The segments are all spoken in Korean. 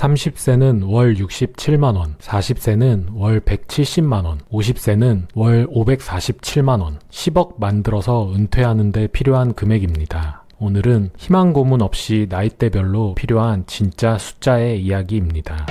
30세는 월 67만원, 40세는 월 170만원, 50세는 월 547만원, 10억 만들어서 은퇴하는 데 필요한 금액입니다. 오늘은 희망 고문 없이 나이대별로 필요한 진짜 숫자의 이야기입니다.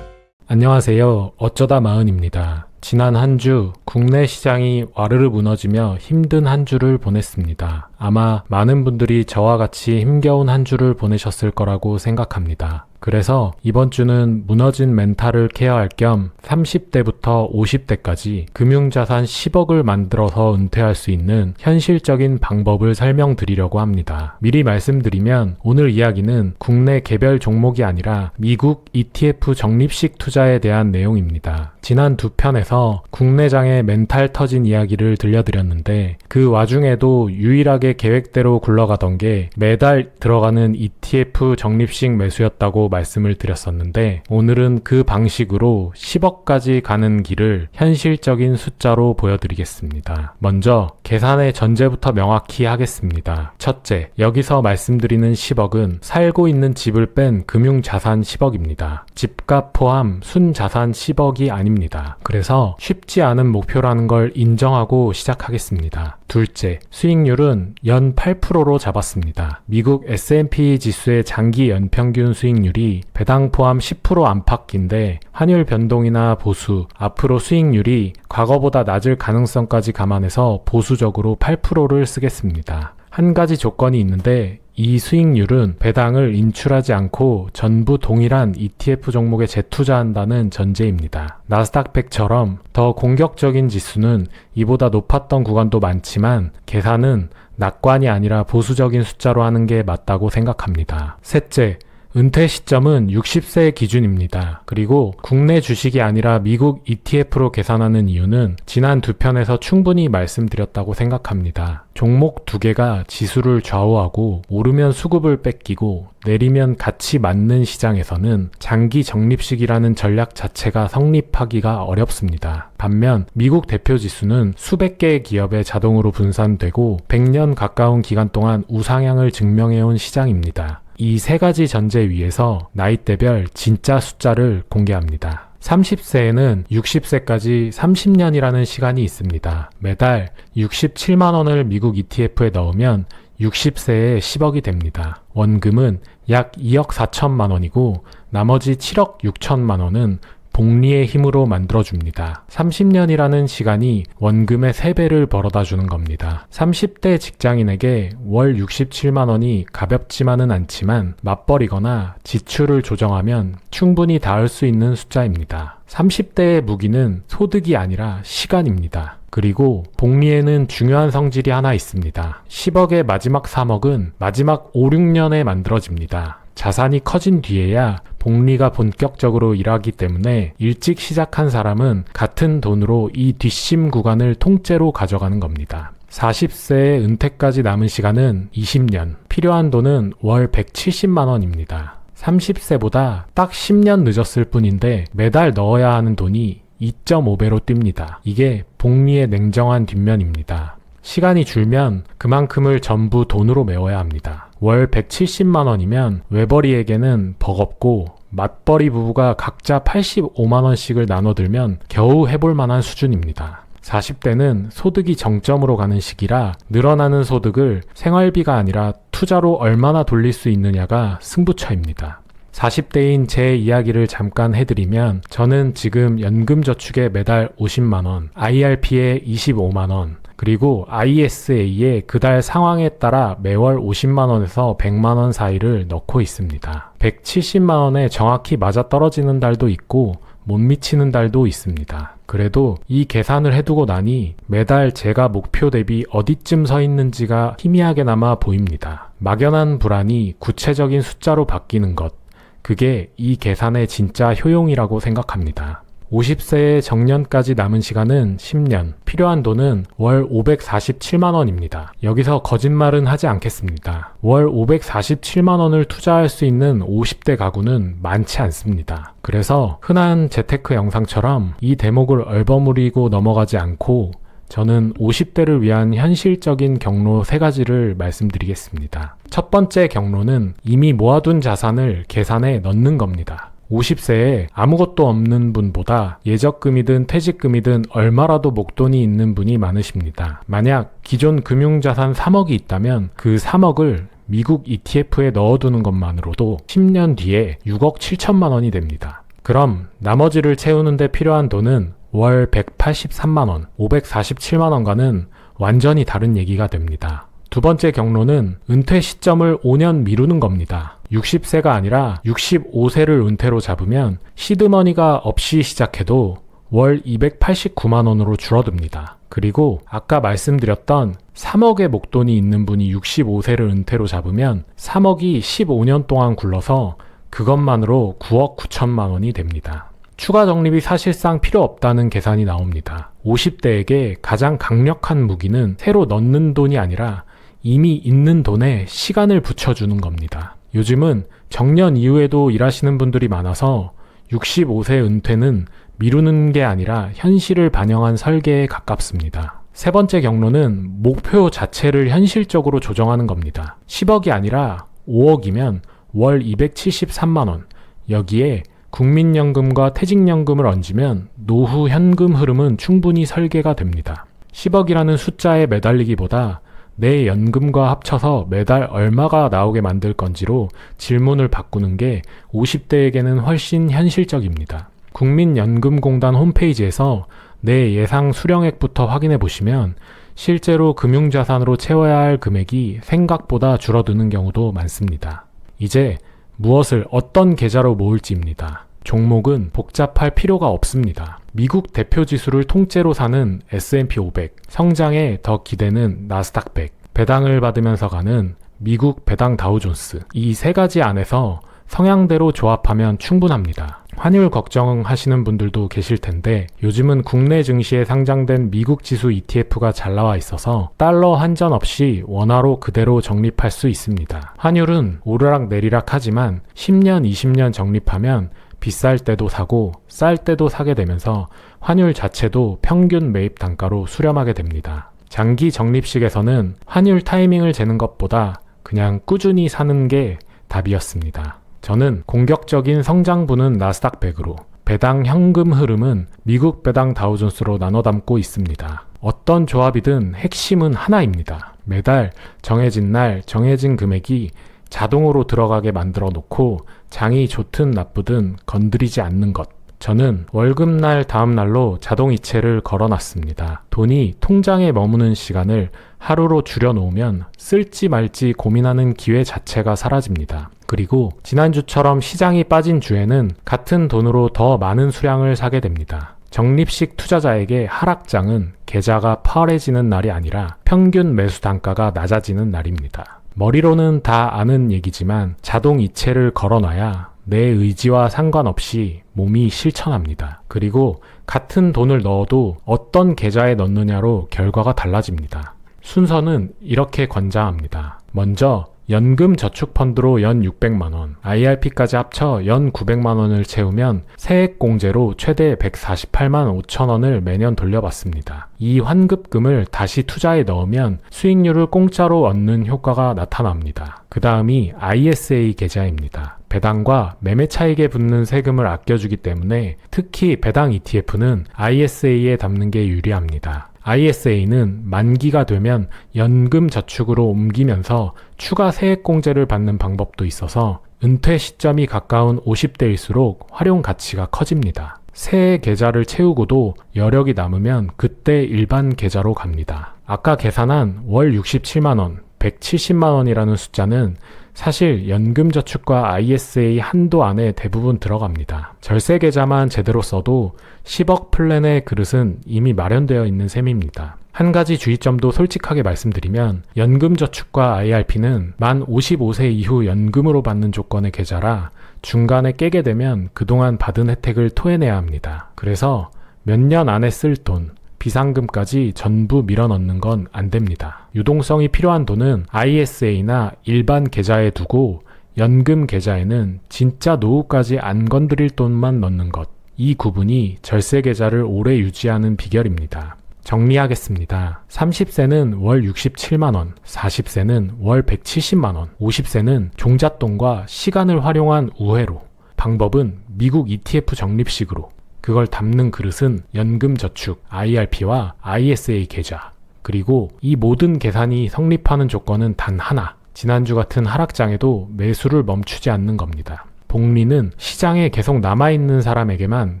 안녕하세요. 어쩌다 마흔입니다. 지난 한 주 국내 시장이 와르르 무너지며 힘든 한 주를 보냈습니다. 아마 많은 분들이 저와 같이 힘겨운 한 주를 보내셨을 거라고 생각합니다. 그래서 이번 주는 무너진 멘탈을 케어할 겸 30대부터 50대까지 금융자산 10억을 만들어서 은퇴할 수 있는 현실적인 방법을 설명드리려고 합니다. 미리 말씀드리면 오늘 이야기는 국내 개별 종목이 아니라 미국 ETF 적립식 투자에 대한 내용입니다. 지난 두 편에서 국내장의 멘탈 터진 이야기를 들려드렸는데 그 와중에도 유일하게 계획대로 굴러가던 게 매달 들어가는 ETF 적립식 매수였다고 말씀을 드렸었는데 오늘은 그 방식으로 10억까지 가는 길을 현실적인 숫자로 보여드리겠습니다. 먼저 계산의 전제부터 명확히 하겠습니다. 첫째, 여기서 말씀드리는 10억은 살고 있는 집을 뺀 금융자산 10억입니다. 집값 포함 순자산 10억이 아닙니다. 그래서 쉽지 않은 목표라는 걸 인정하고 시작하겠습니다. 둘째, 수익률은 연 8%로 잡았습니다. 미국 S&P 지수의 장기 연평균 수익률이 배당 포함 10% 안팎인데 환율 변동이나 보수, 앞으로 수익률이 과거보다 낮을 가능성까지 감안해서 보수적으로 8%를 쓰겠습니다. 한 가지 조건이 있는데 이 수익률은 배당을 인출하지 않고 전부 동일한 ETF 종목에 재투자한다는 전제입니다. 나스닥 100처럼 더 공격적인 지수는 이보다 높았던 구간도 많지만 계산은 낙관이 아니라 보수적인 숫자로 하는 게 맞다고 생각합니다. 셋째, 은퇴 시점은 60세 기준입니다. 그리고 국내 주식이 아니라 미국 ETF로 계산하는 이유는 지난 두 편에서 충분히 말씀드렸다고 생각합니다. 종목 두 개가 지수를 좌우하고 오르면 수급을 뺏기고 내리면 같이 맞는 시장에서는 장기 적립식이라는 전략 자체가 성립하기가 어렵습니다. 반면 미국 대표 지수는 수백 개의 기업에 자동으로 분산되고 100년 가까운 기간 동안 우상향을 증명해온 시장입니다. 이 세 가지 전제 위에서 나이대별 진짜 숫자를 공개합니다. 30세에는 60세까지 30년이라는 시간이 있습니다. 매달 67만 원을 미국 ETF에 넣으면 60세에 10억이 됩니다. 원금은 약 2억 4천만 원이고 나머지 7억 6천만 원은 복리의 힘으로 만들어줍니다. 30년이라는 시간이 원금의 3배를 벌어다 주는 겁니다. 30대 직장인에게 월 67만 원이 가볍지만은 않지만 맞벌이거나 지출을 조정하면 충분히 닿을 수 있는 숫자입니다. 30대의 무기는 소득이 아니라 시간입니다. 그리고 복리에는 중요한 성질이 하나 있습니다. 10억의 마지막 3억은 마지막 5, 6년에 만들어집니다. 자산이 커진 뒤에야 복리가 본격적으로 일하기 때문에 일찍 시작한 사람은 같은 돈으로 이 뒷심 구간을 통째로 가져가는 겁니다. 40세의 은퇴까지 남은 시간은 20년, 필요한 돈은 월 170만 원입니다. 30세보다 딱 10년 늦었을 뿐인데 매달 넣어야 하는 돈이 2.5배로 뜁니다. 이게 복리의 냉정한 뒷면입니다. 시간이 줄면 그만큼을 전부 돈으로 메워야 합니다. 월 170만 원이면 외벌이에게는 버겁고 맞벌이 부부가 각자 85만 원씩을 나눠들면 겨우 해볼 만한 수준입니다. 40대는 소득이 정점으로 가는 시기라 늘어나는 소득을 생활비가 아니라 투자로 얼마나 돌릴 수 있느냐가 승부처입니다. 40대인 제 이야기를 잠깐 해드리면 저는 지금 연금저축에 매달 50만 원, IRP에 25만 원, 그리고 ISA에 그달 상황에 따라 매월 50만 원에서 100만 원 사이를 넣고 있습니다. 170만 원에 정확히 맞아떨어지는 달도 있고 못 미치는 달도 있습니다. 그래도 이 계산을 해두고 나니 매달 제가 목표 대비 어디쯤 서 있는지가 희미하게나마 보입니다. 막연한 불안이 구체적인 숫자로 바뀌는 것, 그게 이 계산의 진짜 효용이라고 생각합니다. 50세의 정년까지 남은 시간은 10년, 필요한 돈은 월 547만 원입니다. 여기서 거짓말은 하지 않겠습니다. 월 547만 원을 투자할 수 있는 50대 가구는 많지 않습니다. 그래서 흔한 재테크 영상처럼 이 대목을 얼버무리고 넘어가지 않고 저는 50대를 위한 현실적인 경로 3가지를 말씀드리겠습니다. 첫 번째 경로는 이미 모아둔 자산을 계산에 넣는 겁니다. 50세에 아무것도 없는 분보다 예적금이든 퇴직금이든 얼마라도 목돈이 있는 분이 많으십니다. 만약 기존 금융자산 3억이 있다면 그 3억을 미국 ETF에 넣어두는 것만으로도 10년 뒤에 6억 7천만 원이 됩니다. 그럼 나머지를 채우는 데 필요한 돈은 월 183만 원, 547만 원과는 완전히 다른 얘기가 됩니다. 두 번째 경로는 은퇴 시점을 5년 미루는 겁니다. 60세가 아니라 65세를 은퇴로 잡으면 시드머니가 없이 시작해도 월 289만 원으로 줄어듭니다. 그리고 아까 말씀드렸던 3억의 목돈이 있는 분이 65세를 은퇴로 잡으면 3억이 15년 동안 굴러서 그것만으로 9억 9천만 원이 됩니다. 추가 적립이 사실상 필요 없다는 계산이 나옵니다. 50대에게 가장 강력한 무기는 새로 넣는 돈이 아니라 이미 있는 돈에 시간을 붙여주는 겁니다. 요즘은 정년 이후에도 일하시는 분들이 많아서 65세 은퇴는 미루는 게 아니라 현실을 반영한 설계에 가깝습니다. 세 번째 경로는 목표 자체를 현실적으로 조정하는 겁니다. 10억이 아니라 5억이면 월 273만 원, 여기에 국민연금과 퇴직연금을 얹으면 노후 현금 흐름은 충분히 설계가 됩니다. 10억이라는 숫자에 매달리기보다 내 연금과 합쳐서 매달 얼마가 나오게 만들 건지로 질문을 바꾸는 게 50대에게는 훨씬 현실적입니다. 국민연금공단 홈페이지에서 내 예상 수령액부터 확인해 보시면 실제로 금융자산으로 채워야 할 금액이 생각보다 줄어드는 경우도 많습니다. 이제 무엇을 어떤 계좌로 모을지입니다. 종목은 복잡할 필요가 없습니다. 미국 대표 지수를 통째로 사는 S&P 500, 성장에 더 기대는 나스닥 100, 배당을 받으면서 가는 미국 배당 다우존스, 이 3가지 안에서 성향대로 조합하면 충분합니다. 환율 걱정하시는 분들도 계실 텐데 요즘은 국내 증시에 상장된 미국 지수 ETF가 잘 나와 있어서 달러 환전 없이 원화로 그대로 적립할 수 있습니다. 환율은 오르락 내리락 하지만 10년, 20년 적립하면 비쌀 때도 사고 쌀 때도 사게 되면서 환율 자체도 평균 매입 단가로 수렴하게 됩니다. 장기 적립식에서는 환율 타이밍을 재는 것보다 그냥 꾸준히 사는 게 답이었습니다. 저는 공격적인 성장분은 나스닥 100으로, 배당 현금 흐름은 미국 배당 다우존스로 나눠 담고 있습니다. 어떤 조합이든 핵심은 하나입니다. 매달 정해진 날 정해진 금액이 자동으로 들어가게 만들어 놓고 장이 좋든 나쁘든 건드리지 않는 것. 저는 월급날 다음 날로 자동이체를 걸어놨습니다. 돈이 통장에 머무는 시간을 하루로 줄여놓으면 쓸지 말지 고민하는 기회 자체가 사라집니다. 그리고 지난주처럼 시장이 빠진 주에는 같은 돈으로 더 많은 수량을 사게 됩니다. 적립식 투자자에게 하락장은 계좌가 파래지는 날이 아니라 평균 매수 단가가 낮아지는 날입니다. 머리로는 다 아는 얘기지만 자동 이체를 걸어놔야 내 의지와 상관없이 몸이 실천합니다. 그리고 같은 돈을 넣어도 어떤 계좌에 넣느냐로 결과가 달라집니다. 순서는 이렇게 권장합니다. 먼저 연금저축펀드로 연 600만원, IRP까지 합쳐 연 900만원을 채우면 세액공제로 최대 148만 5천원을 매년 돌려받습니다. 이 환급금을 다시 투자에 넣으면 수익률을 공짜로 얻는 효과가 나타납니다. 그 다음이 ISA 계좌입니다. 배당과 매매 차익에 붙는 세금을 아껴주기 때문에 특히 배당 ETF는 ISA에 담는 게 유리합니다. ISA는 만기가 되면 연금 저축으로 옮기면서 추가 세액공제를 받는 방법도 있어서 은퇴 시점이 가까운 50대일수록 활용 가치가 커집니다. 새 계좌를 채우고도 여력이 남으면 그때 일반 계좌로 갑니다. 아까 계산한 월 67만원, 170만원이라는 숫자는 사실 연금저축과 ISA 한도 안에 대부분 들어갑니다. 절세 계좌만 제대로 써도 10억 플랜의 그릇은 이미 마련되어 있는 셈입니다. 한 가지 주의점도 솔직하게 말씀드리면 연금저축과 IRP는 만 55세 이후 연금으로 받는 조건의 계좌라 중간에 깨게 되면 그동안 받은 혜택을 토해내야 합니다. 그래서 몇 년 안에 쓸 돈, 비상금까지 전부 밀어넣는 건 안 됩니다. 유동성이 필요한 돈은 ISA나 일반 계좌에 두고 연금 계좌에는 진짜 노후까지 안 건드릴 돈만 넣는 것. 이 구분이 절세 계좌를 오래 유지하는 비결입니다. 정리하겠습니다. 30세는 월 67만원, 40세는 월 170만원, 50세는 종잣돈과 시간을 활용한 우회로, 방법은 미국 ETF 적립식으로, 그걸 담는 그릇은 연금저축, IRP와 ISA 계좌, 그리고 이 모든 계산이 성립하는 조건은 단 하나, 지난주 같은 하락장에도 매수를 멈추지 않는 겁니다. 복리는 시장에 계속 남아있는 사람에게만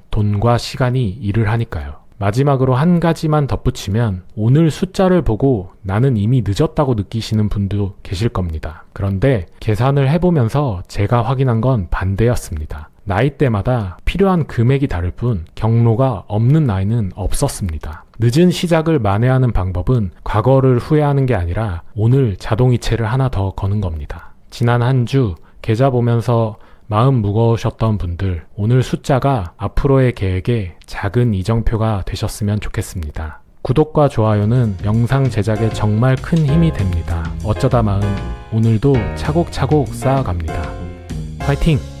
돈과 시간이 일을 하니까요. 마지막으로 한 가지만 덧붙이면 오늘 숫자를 보고 나는 이미 늦었다고 느끼시는 분도 계실 겁니다. 그런데 계산을 해보면서 제가 확인한 건 반대였습니다. 나이대마다 필요한 금액이 다를 뿐 경로가 없는 나이는 없었습니다. 늦은 시작을 만회하는 방법은 과거를 후회하는 게 아니라 오늘 자동이체를 하나 더 거는 겁니다. 지난 한 주 계좌 보면서 마음 무거우셨던 분들, 오늘 숫자가 앞으로의 계획에 작은 이정표가 되셨으면 좋겠습니다. 구독과 좋아요는 영상 제작에 정말 큰 힘이 됩니다. 어쩌다 마음, 오늘도 차곡차곡 쌓아갑니다. 화이팅!